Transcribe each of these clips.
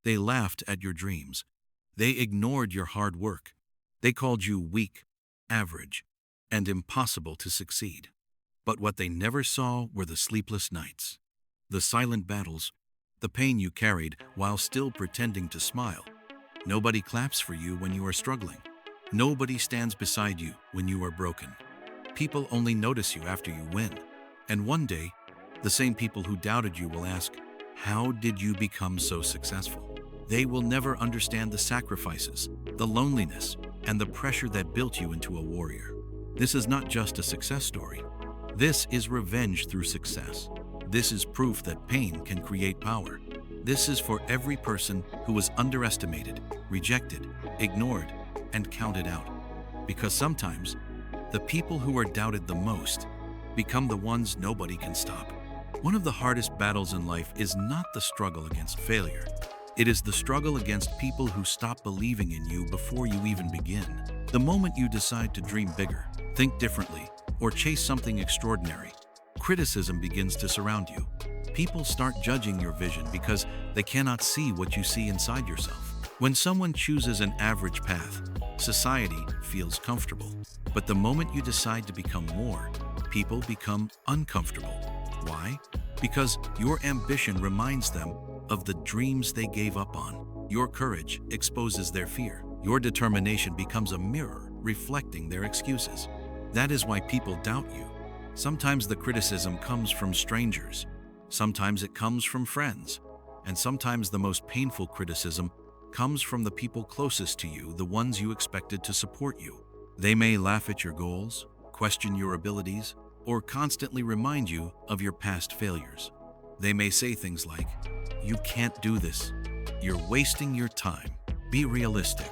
They laughed at your dreams. They ignored your hard work. They called you weak, average, and impossible to succeed. But what they never saw were the sleepless nights, the silent battles, the pain you carried while still pretending to smile. Nobody claps for you when you are struggling. Nobody stands beside you when you are broken. People only notice you after you win. And one day, the same people who doubted you will ask, "How did you become so successful?" They will never understand the sacrifices, the loneliness, and the pressure that built you into a warrior. This is not just a success story. This is revenge through success. This is proof that pain can create power. This is for every person who was underestimated, rejected, ignored, and counted out. Because sometimes, the people who are doubted the most become the ones nobody can stop. One of the hardest battles in life is not the struggle against failure. It is the struggle against people who stop believing in you before you even begin. The moment you decide to dream bigger, think differently, or chase something extraordinary, criticism begins to surround you. People start judging your vision because they cannot see what you see inside yourself. When someone chooses an average path, society feels comfortable. But the moment you decide to become more, people become uncomfortable. Why? Because your ambition reminds them of the dreams they gave up on. Your courage exposes their fear. Your determination becomes a mirror reflecting their excuses. That is why people doubt you. Sometimes the criticism comes from strangers. Sometimes it comes from friends. And sometimes the most painful criticism comes from the people closest to you, the ones you expected to support you. They may laugh at your goals, question your abilities, or constantly remind you of your past failures. They may say things like, "You can't do this. You're wasting your time. Be realistic."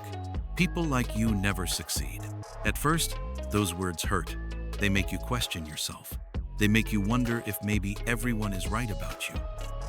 People like you never succeed. At first, those words hurt. They make you question yourself. They make you wonder if maybe everyone is right about you.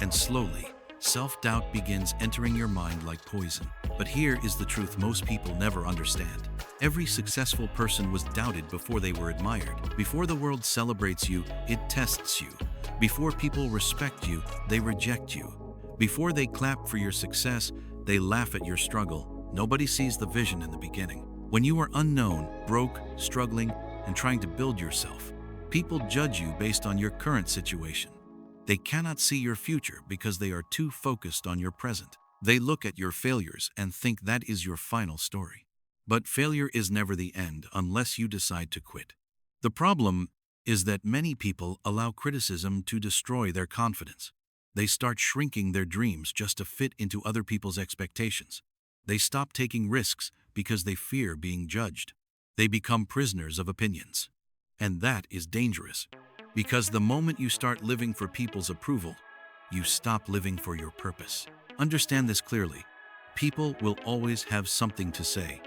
And slowly, self-doubt begins entering your mind like poison. But here is the truth most people never understand. Every successful person was doubted before they were admired. Before the world celebrates you, it tests you. Before people respect you, they reject you. Before they clap for your success, they laugh at your struggle. Nobody sees the vision in the beginning. When you are unknown, broke, struggling, and trying to build yourself, people judge you based on your current situation. They cannot see your future because they are too focused on your present. They look at your failures and think that is your final story. But failure is never the end unless you decide to quit. The problem is that many people allow criticism to destroy their confidence. They start shrinking their dreams just to fit into other people's expectations. They stop taking risks because they fear being judged. They become prisoners of opinions. And that is dangerous, because the moment you start living for people's approval, you stop living for your purpose. Understand this clearly. People will always have something to say.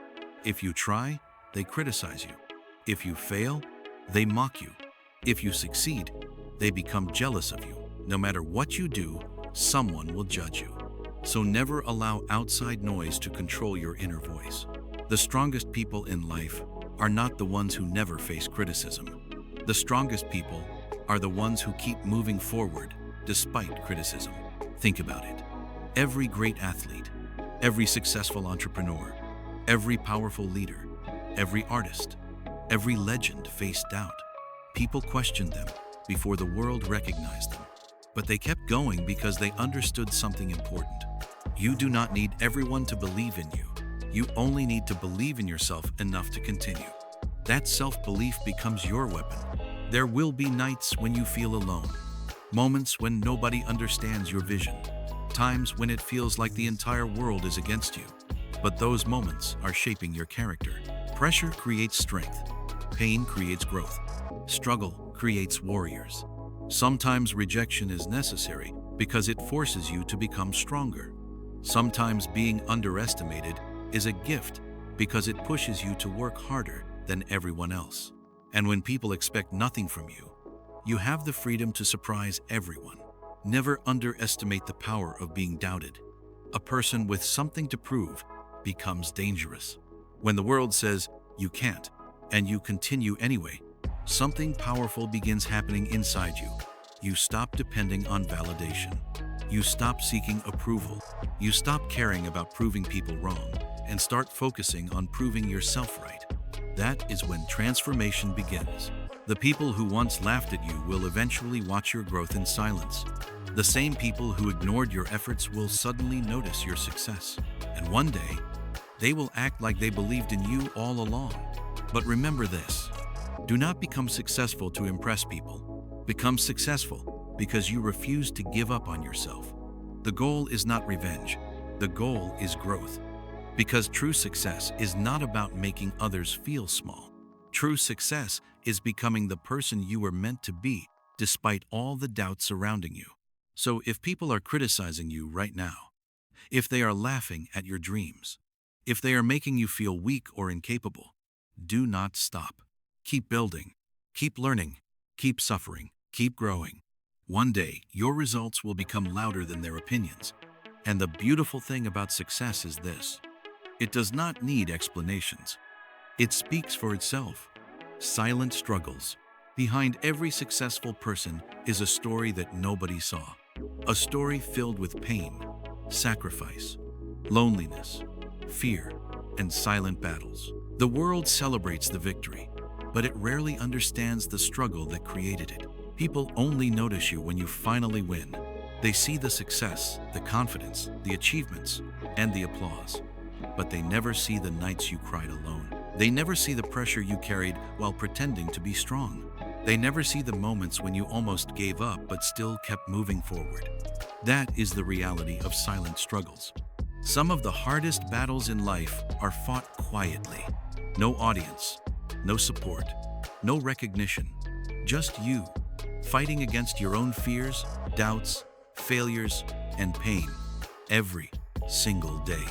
If you try, they criticize you. If you fail, they mock you. If you succeed, they become jealous of you. No matter what you do, someone will judge you. So never allow outside noise to control your inner voice. The strongest people in life are not the ones who never face criticism. The strongest people are the ones who keep moving forward despite criticism. Think about it. Every great athlete, every successful entrepreneur, every powerful leader, every artist, every legend faced doubt. People questioned them before the world recognized them. But they kept going because they understood something important. You do not need everyone to believe in you. You only need to believe in yourself enough to continue. That self-belief becomes your weapon. There will be nights when you feel alone, moments when nobody understands your vision, times when it feels like the entire world is against you. But those moments are shaping your character. Pressure creates strength. Pain creates growth. Struggle creates warriors. Sometimes rejection is necessary because it forces you to become stronger. Sometimes being underestimated is a gift because it pushes you to work harder than everyone else. And when people expect nothing from you, you have the freedom to surprise everyone. Never underestimate the power of being doubted. A person with something to prove becomes dangerous. When the world says you can't, and you continue anyway, something powerful begins happening inside you. You stop depending on validation. You stop seeking approval. You stop caring about proving people wrong and start focusing on proving yourself right. That is when transformation begins. The people who once laughed at you will eventually watch your growth in silence. The same people who ignored your efforts will suddenly notice your success. And one day, they will act like they believed in you all along. But remember this: do not become successful to impress people. Become successful because you refuse to give up on yourself. The goal is not revenge. The goal is growth. Because true success is not about making others feel small. True success is becoming the person you were meant to be, despite all the doubts surrounding you. So if people are criticizing you right now, if they are laughing at your dreams, if they are making you feel weak or incapable, do not stop. Keep building, keep learning, keep suffering, keep growing. One day, your results will become louder than their opinions. And the beautiful thing about success is this: it does not need explanations. It speaks for itself. Silent struggles. Behind every successful person is a story that nobody saw. A story filled with pain, sacrifice, loneliness, fear, and silent battles. The world celebrates the victory, but it rarely understands the struggle that created it. People only notice you when you finally win. They see the success, the confidence, the achievements, and the applause. But they never see the nights you cried alone. They never see the pressure you carried while pretending to be strong. They never see the moments when you almost gave up but still kept moving forward. That is the reality of silent struggles. Some of the hardest battles in life are fought quietly. No audience, no support, no recognition. Just you, fighting against your own fears, doubts, failures, and pain every single day.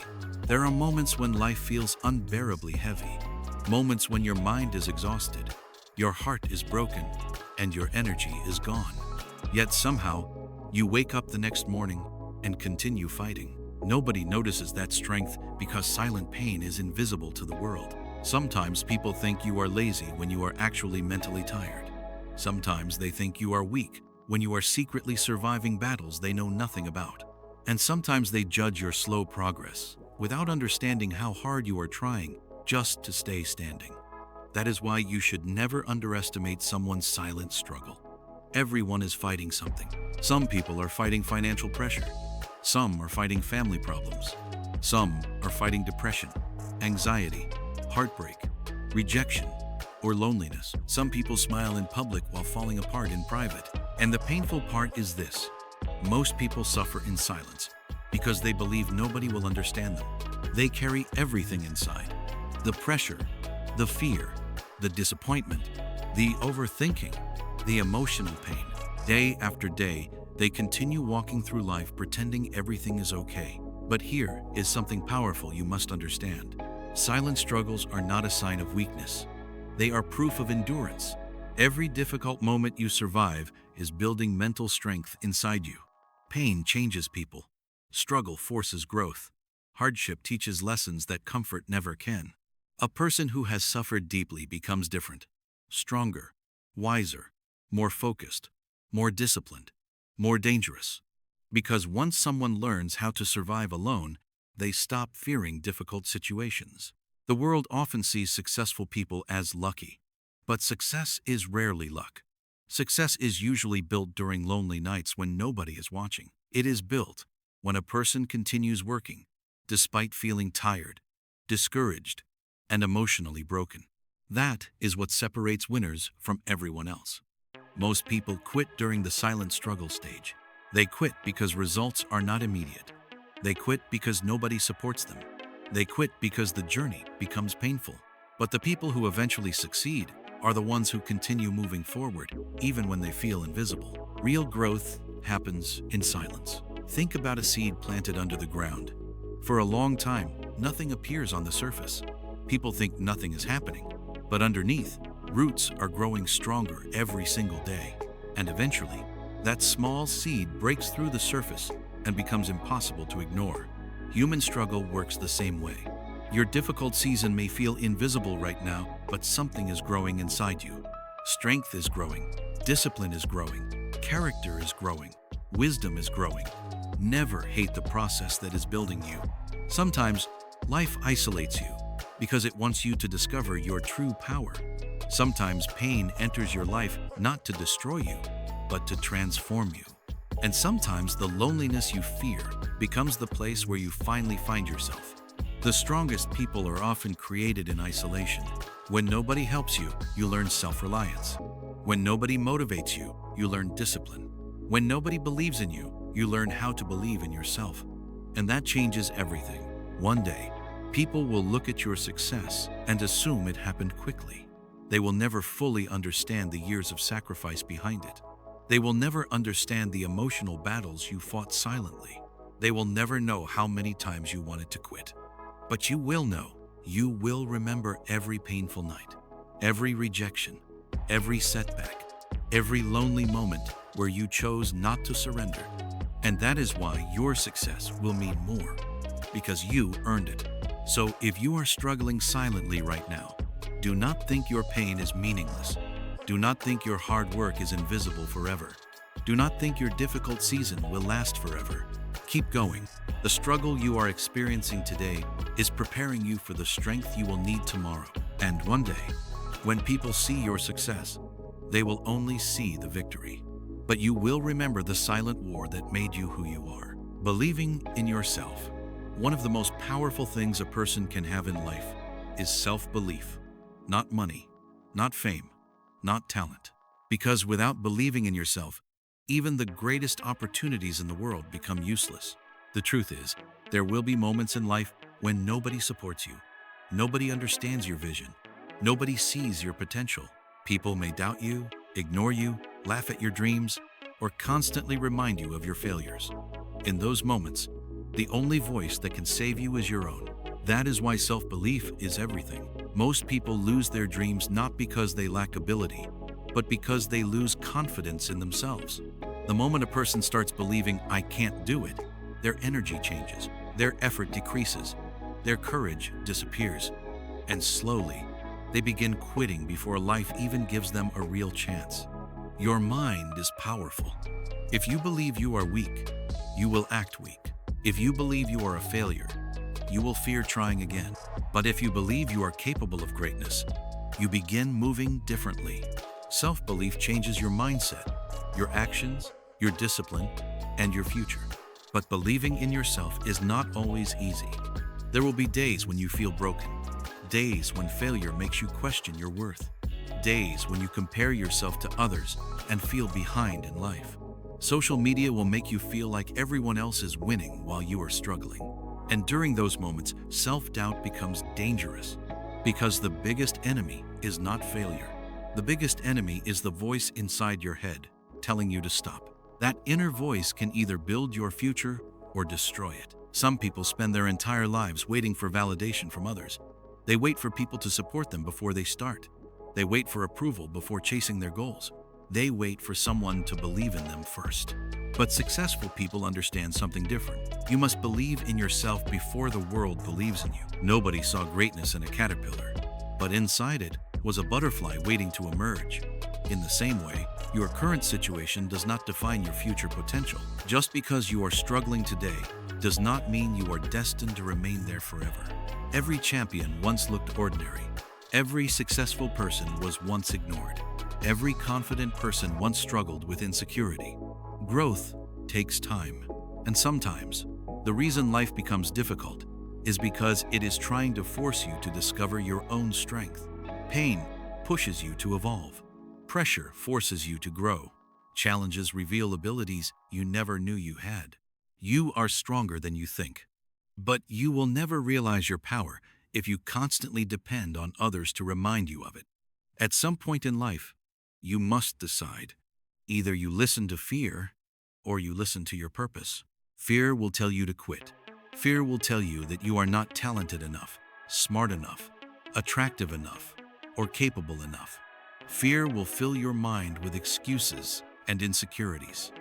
There are moments when life feels unbearably heavy. Moments when your mind is exhausted, your heart is broken, and your energy is gone. Yet somehow, you wake up the next morning and continue fighting. Nobody notices that strength because silent pain is invisible to the world. Sometimes people think you are lazy when you are actually mentally tired. Sometimes they think you are weak when you are secretly surviving battles they know nothing about. And sometimes they judge your slow progress without understanding how hard you are trying just to stay standing. That is why you should never underestimate someone's silent struggle. Everyone is fighting something. Some people are fighting financial pressure. Some are fighting family problems. Some are fighting depression, anxiety, heartbreak, rejection, or loneliness. Some people smile in public while falling apart in private. And the painful part is this: most people suffer in silence because they believe nobody will understand them. They carry everything inside: the pressure, the fear, the disappointment, the overthinking, the emotional pain. Day after day, they continue walking through life pretending everything is okay. But here is something powerful you must understand. Silent struggles are not a sign of weakness. They are proof of endurance. Every difficult moment you survive is building mental strength inside you. Pain changes people. Struggle forces growth. Hardship teaches lessons that comfort never can. A person who has suffered deeply becomes different, stronger, wiser, more focused, more disciplined, more dangerous. Because once someone learns how to survive alone, they stop fearing difficult situations. The world often sees successful people as lucky, but success is rarely luck. Success is usually built during lonely nights when nobody is watching. It is built when a person continues working, despite feeling tired, discouraged, and emotionally broken. That is what separates winners from everyone else. Most people quit during the silent struggle stage. They quit because results are not immediate. They quit because nobody supports them. They quit because the journey becomes painful. But the people who eventually succeed are the ones who continue moving forward, even when they feel invisible. Real growth happens in silence. Think about a seed planted under the ground. For a long time, nothing appears on the surface. People think nothing is happening, but underneath, roots are growing stronger every single day. And eventually, that small seed breaks through the surface and becomes impossible to ignore. Human struggle works the same way. Your difficult season may feel invisible right now, but something is growing inside you. Strength is growing, discipline is growing, character is growing, wisdom is growing. Never hate the process that is building you. Sometimes, life isolates you because it wants you to discover your true power. Sometimes pain enters your life not to destroy you, but to transform you. And sometimes the loneliness you fear becomes the place where you finally find yourself. The strongest people are often created in isolation. When nobody helps you, you learn self-reliance. When nobody motivates you, you learn discipline. When nobody believes in you, you learn how to believe in yourself. And that changes everything. One day, people will look at your success and assume it happened quickly. They will never fully understand the years of sacrifice behind it. They will never understand the emotional battles you fought silently. They will never know how many times you wanted to quit. But you will know. You will remember every painful night, every rejection, every setback, every lonely moment where you chose not to surrender. And that is why your success will mean more, because you earned it. So if you are struggling silently right now, do not think your pain is meaningless. Do not think your hard work is invisible forever. Do not think your difficult season will last forever. Keep going. The struggle you are experiencing today is preparing you for the strength you will need tomorrow. And one day, when people see your success, they will only see the victory. But you will remember the silent war that made you who you are. Believing in yourself. One of the most powerful things a person can have in life is self-belief. Not money, not fame, not talent. Because without believing in yourself, even the greatest opportunities in the world become useless. The truth is, there will be moments in life when nobody supports you. Nobody understands your vision. Nobody sees your potential. People may doubt you, ignore you, laugh at your dreams, or constantly remind you of your failures. In those moments, the only voice that can save you is your own. That is why self-belief is everything. Most people lose their dreams not because they lack ability, but because they lose confidence in themselves. The moment a person starts believing, "I can't do it," their energy changes, their effort decreases, their courage disappears, and slowly, they begin quitting before life even gives them a real chance. Your mind is powerful. If you believe you are weak, you will act weak. If you believe you are a failure, you will fear trying again. But if you believe you are capable of greatness, you begin moving differently. Self-belief changes your mindset, your actions, your discipline, and your future. But believing in yourself is not always easy. There will be days when you feel broken, days when failure makes you question your worth, days when you compare yourself to others and feel behind in life. Social media will make you feel like everyone else is winning while you are struggling. And during those moments, self-doubt becomes dangerous, because the biggest enemy is not failure. The biggest enemy is the voice inside your head telling you to stop. That inner voice can either build your future or destroy it. Some people spend their entire lives waiting for validation from others. They wait for people to support them before they start. They wait for approval before chasing their goals. They wait for someone to believe in them first. But successful people understand something different. You must believe in yourself before the world believes in you. Nobody saw greatness in a caterpillar, but inside it was a butterfly waiting to emerge. In the same way, your current situation does not define your future potential. Just because you are struggling today does not mean you are destined to remain there forever. Every champion once looked ordinary. Every successful person was once ignored. Every confident person once struggled with insecurity. Growth takes time, and sometimes the reason life becomes difficult is because it is trying to force you to discover your own strength. Pain pushes you to evolve. Pressure forces you to grow. Challenges reveal abilities you never knew you had. You are stronger than you think. But you will never realize your power if you constantly depend on others to remind you of it. At some point in life, you must decide. Either you listen to fear or you listen to your purpose. Fear will tell you to quit. Fear will tell you that you are not talented enough, smart enough, attractive enough, or capable enough. Fear will fill your mind with excuses and insecurities.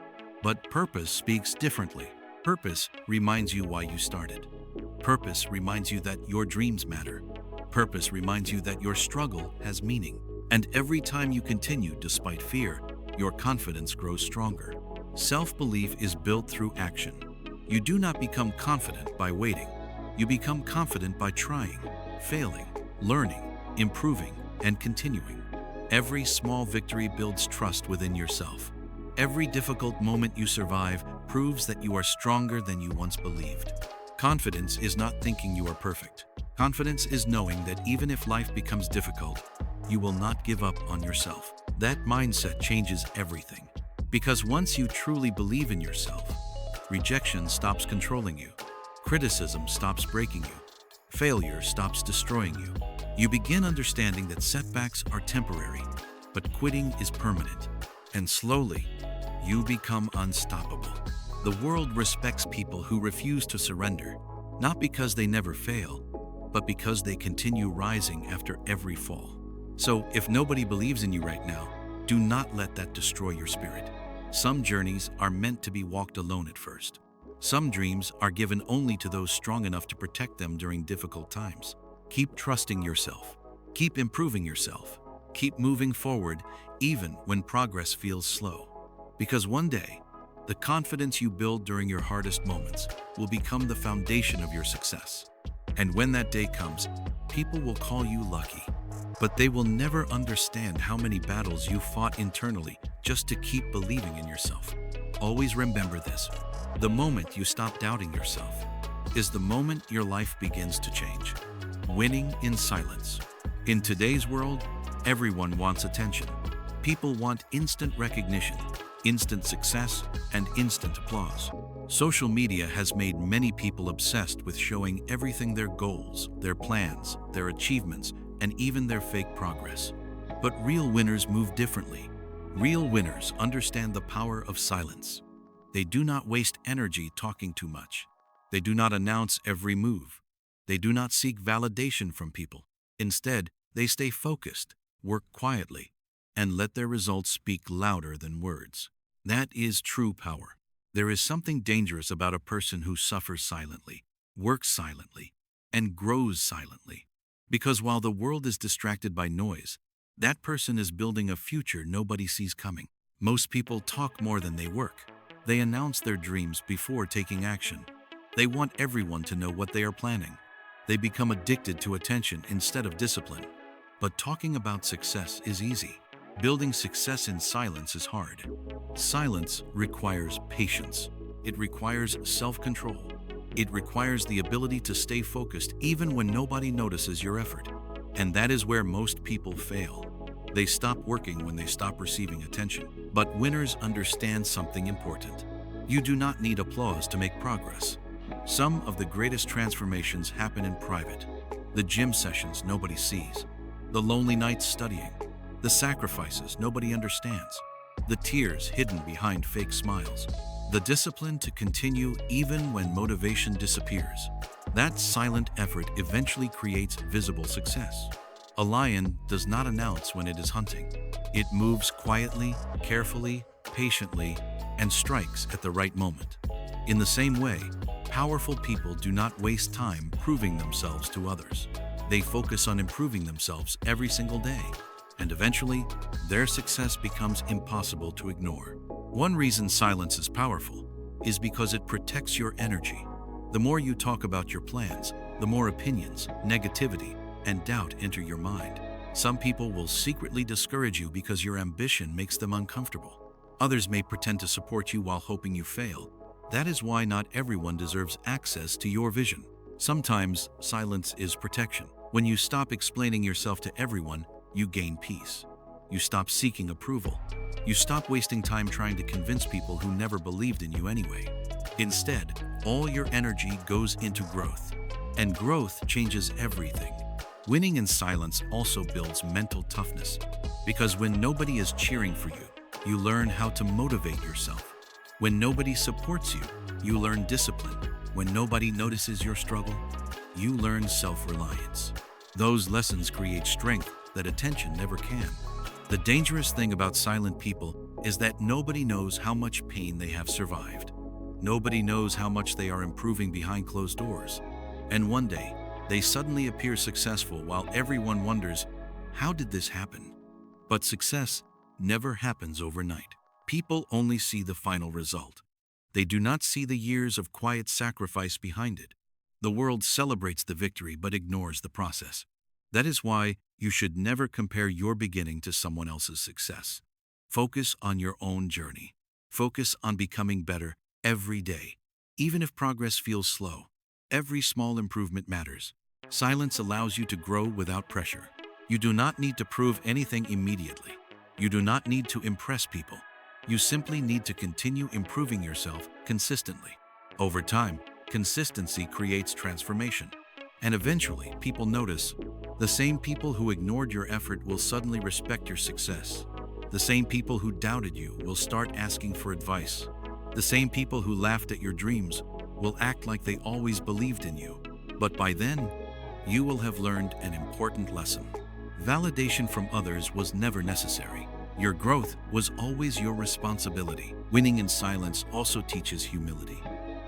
But purpose speaks differently. Purpose reminds you why you started. Purpose reminds you that your dreams matter. Purpose reminds you that your struggle has meaning. And every time you continue despite fear, your confidence grows stronger. Self-belief is built through action, You do not become confident by waiting. You become confident by trying, failing, learning, improving, and continuing. Every small victory builds trust within yourself. Every difficult moment you survive proves that you are stronger than you once believed. Confidence is not thinking you are perfect. Confidence is knowing that even if life becomes difficult, you will not give up on yourself. That mindset changes everything. Because once you truly believe in yourself, rejection stops controlling you. Criticism stops breaking you. Failure stops destroying you. You begin understanding that setbacks are temporary, but quitting is permanent. And slowly, you become unstoppable. The world respects people who refuse to surrender, not because they never fail, but because they continue rising after every fall. So, if nobody believes in you right now, do not let that destroy your spirit. Some journeys are meant to be walked alone at first. Some dreams are given only to those strong enough to protect them during difficult times. Keep trusting yourself. Keep improving yourself. Keep moving forward even when progress feels slow. Because one day, the confidence you build during your hardest moments will become the foundation of your success. And when that day comes, people will call you lucky. But they will never understand how many battles you fought internally just to keep believing in yourself. Always remember this. The moment you stop doubting yourself is the moment your life begins to change. Winning in silence. In today's world, everyone wants attention. People want instant recognition, instant success, and instant applause. Social media has made many people obsessed with showing everything: their goals, their plans, their achievements, and even their fake progress. But real winners move differently. Real winners understand the power of silence. They do not waste energy talking too much. They do not announce every move. They do not seek validation from people. Instead, they stay focused, work quietly, and let their results speak louder than words. That is true power. There is something dangerous about a person who suffers silently, works silently, and grows silently. Because while the world is distracted by noise, that person is building a future nobody sees coming. Most people talk more than they work. They announce their dreams before taking action. They want everyone to know what they are planning. They become addicted to attention instead of discipline. But talking about success is easy. Building success in silence is hard. Silence requires patience. It requires self-control. It requires the ability to stay focused even when nobody notices your effort. And that is where most people fail. They stop working when they stop receiving attention. But winners understand something important. You do not need applause to make progress. Some of the greatest transformations happen in private. The gym sessions nobody sees. The lonely nights studying. The sacrifices nobody understands. The tears hidden behind fake smiles. The discipline to continue even when motivation disappears. That silent effort eventually creates visible success. A lion does not announce when it is hunting. It moves quietly, carefully, patiently, and strikes at the right moment. In the same way, powerful people do not waste time proving themselves to others. They focus on improving themselves every single day, and eventually, their success becomes impossible to ignore. One reason silence is powerful is because it protects your energy. The more you talk about your plans, the more opinions, negativity, and doubt enter your mind. Some people will secretly discourage you because your ambition makes them uncomfortable. Others may pretend to support you while hoping you fail. That is why not everyone deserves access to your vision. Sometimes silence is protection. When you stop explaining yourself to everyone, you gain peace. You stop seeking approval. You stop wasting time trying to convince people who never believed in you anyway. Instead, all your energy goes into growth. And growth changes everything. Winning in silence also builds mental toughness. Because when nobody is cheering for you, you learn how to motivate yourself. When nobody supports you, you learn discipline. When nobody notices your struggle, you learn self-reliance. Those lessons create strength that attention never can. The dangerous thing about silent people is that nobody knows how much pain they have survived. Nobody knows how much they are improving behind closed doors. And one day, they suddenly appear successful while everyone wonders, how did this happen? But success never happens overnight. People only see the final result. They do not see the years of quiet sacrifice behind it. The world celebrates the victory but ignores the process. That is why you should never compare your beginning to someone else's success. Focus on your own journey. Focus on becoming better every day. Even if progress feels slow, every small improvement matters. Silence allows you to grow without pressure. You do not need to prove anything immediately. You do not need to impress people. You simply need to continue improving yourself consistently. Over time, consistency creates transformation. And eventually, people notice. The same people who ignored your effort will suddenly respect your success. The same people who doubted you will start asking for advice. The same people who laughed at your dreams will act like they always believed in you. But by then, you will have learned an important lesson. Validation from others was never necessary. Your growth was always your responsibility. Winning in silence also teaches humility.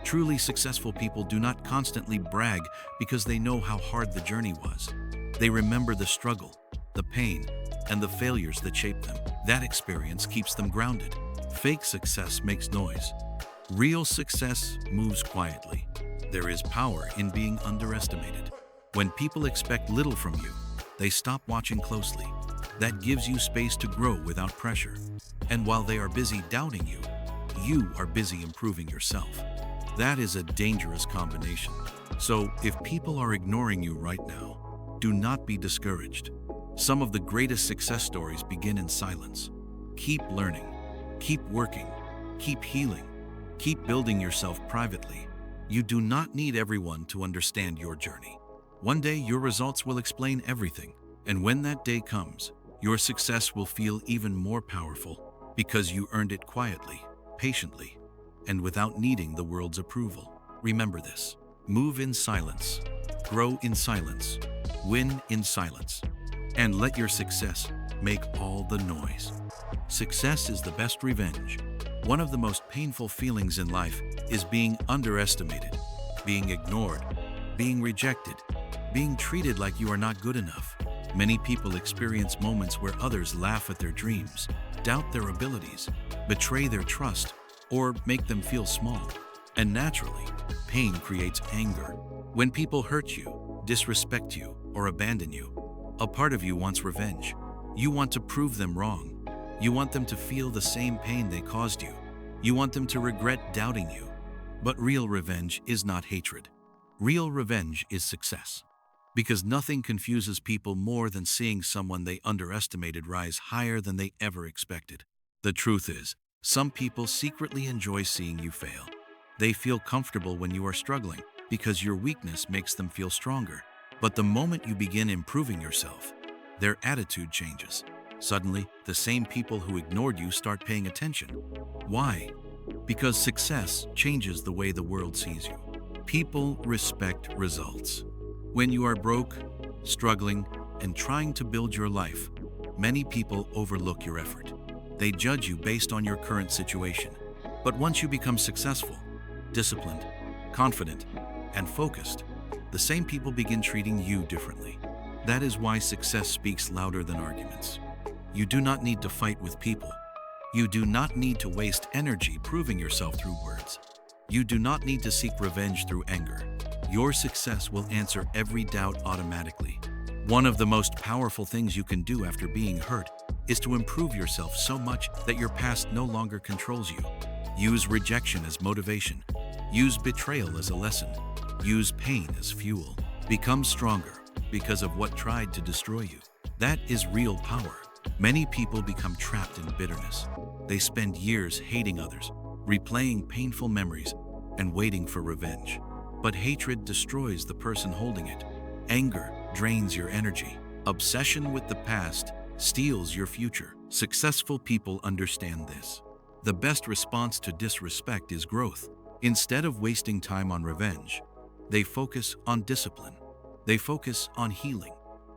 Truly successful people do not constantly brag because they know how hard the journey was. They remember the struggle, the pain, and the failures that shaped them. That experience keeps them grounded. Fake success makes noise. Real success moves quietly. There is power in being underestimated. When people expect little from you, they stop watching closely. That gives you space to grow without pressure. And while they are busy doubting you, you are busy improving yourself. That is a dangerous combination. So, if people are ignoring you right now, do not be discouraged. Some of the greatest success stories begin in silence. Keep learning, keep working, keep healing, keep building yourself privately. You do not need everyone to understand your journey. One day, your results will explain everything. And when that day comes, your success will feel even more powerful because you earned it quietly, patiently, and without needing the world's approval. Remember this. Move in silence, grow in silence, win in silence, and let your success make all the noise. Success is the best revenge. One of the most painful feelings in life is being underestimated, being ignored, being rejected, being treated like you are not good enough. Many people experience moments where others laugh at their dreams, doubt their abilities, betray their trust, or make them feel small. And naturally, pain creates anger. When people hurt you, disrespect you, or abandon you, a part of you wants revenge. You want to prove them wrong. You want them to feel the same pain they caused you. You want them to regret doubting you. But real revenge is not hatred. Real revenge is success. Because nothing confuses people more than seeing someone they underestimated rise higher than they ever expected. The truth is, some people secretly enjoy seeing you fail. They feel comfortable when you are struggling because your weakness makes them feel stronger. But the moment you begin improving yourself, their attitude changes. Suddenly, the same people who ignored you start paying attention. Why? Because success changes the way the world sees you. People respect results. When you are broke, struggling, and trying to build your life, many people overlook your effort. They judge you based on your current situation. But once you become successful, disciplined, confident, and focused, the same people begin treating you differently. That is why success speaks louder than arguments. You do not need to fight with people. You do not need to waste energy proving yourself through words. You do not need to seek revenge through anger. Your success will answer every doubt automatically. One of the most powerful things you can do after being hurt is to improve yourself so much that your past no longer controls you. Use rejection as motivation. Use betrayal as a lesson. Use pain as fuel. Become stronger because of what tried to destroy you. That is real power. Many people become trapped in bitterness. They spend years hating others, replaying painful memories, and waiting for revenge. But hatred destroys the person holding it. Anger drains your energy. Obsession with the past steals your future. Successful people understand this. The best response to disrespect is growth. Instead of wasting time on revenge, they focus on discipline. They focus on healing.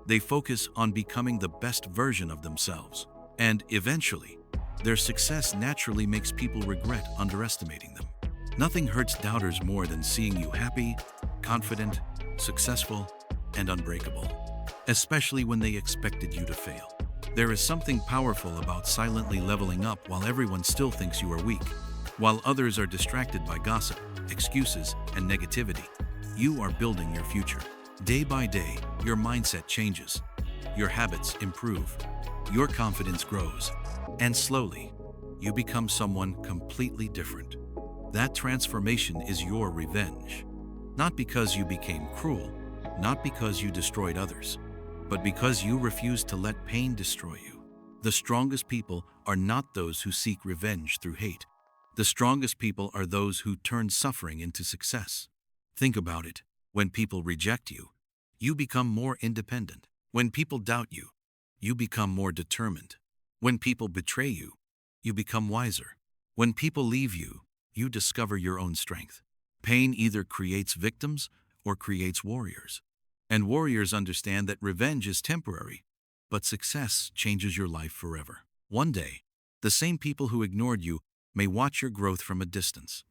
They focus on becoming the best version of themselves. And eventually, their success naturally makes people regret underestimating them. Nothing hurts doubters more than seeing you happy, confident, successful, and unbreakable, especially when they expected you to fail. There is something powerful about silently leveling up while everyone still thinks you are weak. While others are distracted by gossip, excuses, and negativity, you are building your future. Day by day, your mindset changes. Your habits improve. Your confidence grows. And slowly, you become someone completely different. That transformation is your revenge. Not because you became cruel, not because you destroyed others, but because you refused to let pain destroy you. The strongest people are not those who seek revenge through hate. The strongest people are those who turn suffering into success. Think about it. When people reject you, you become more independent. When people doubt you, you become more determined. When people betray you, you become wiser. When people leave you, you discover your own strength. Pain either creates victims or creates warriors. And warriors understand that revenge is temporary, but success changes your life forever. One day, the same people who ignored you may watch your growth from a distance.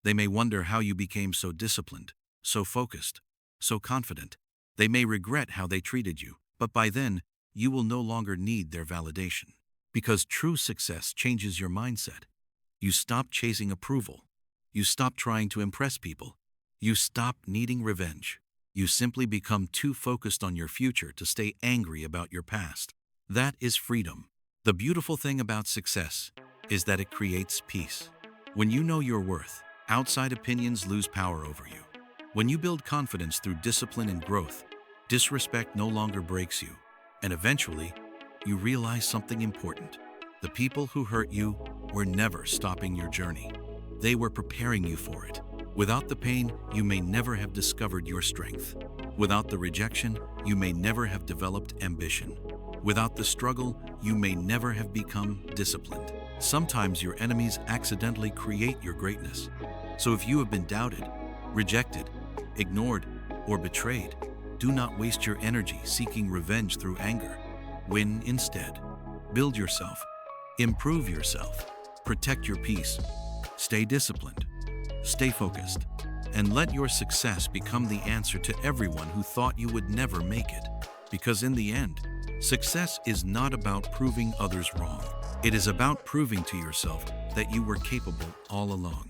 They may wonder how you became so disciplined, so focused, so confident. They may regret how they treated you, but by then, you will no longer need their validation. Because true success changes your mindset. You stop chasing approval. You stop trying to impress people. You stop needing revenge. You simply become too focused on your future to stay angry about your past. That is freedom. The beautiful thing about success is that it creates peace. When you know your worth, outside opinions lose power over you. When you build confidence through discipline and growth, disrespect no longer breaks you. And eventually, you realize something important. The people who hurt you were never stopping your journey. They were preparing you for it. Without the pain, you may never have discovered your strength. Without the rejection, you may never have developed ambition. Without the struggle, you may never have become disciplined. Sometimes your enemies accidentally create your greatness. So if you have been doubted, rejected, ignored, or betrayed, do not waste your energy seeking revenge through anger. Win instead. Build yourself. Improve yourself. Protect your peace. Stay disciplined. Stay focused. And let your success become the answer to everyone who thought you would never make it. Because in the end, success is not about proving others wrong. It is about proving to yourself that you were capable all along.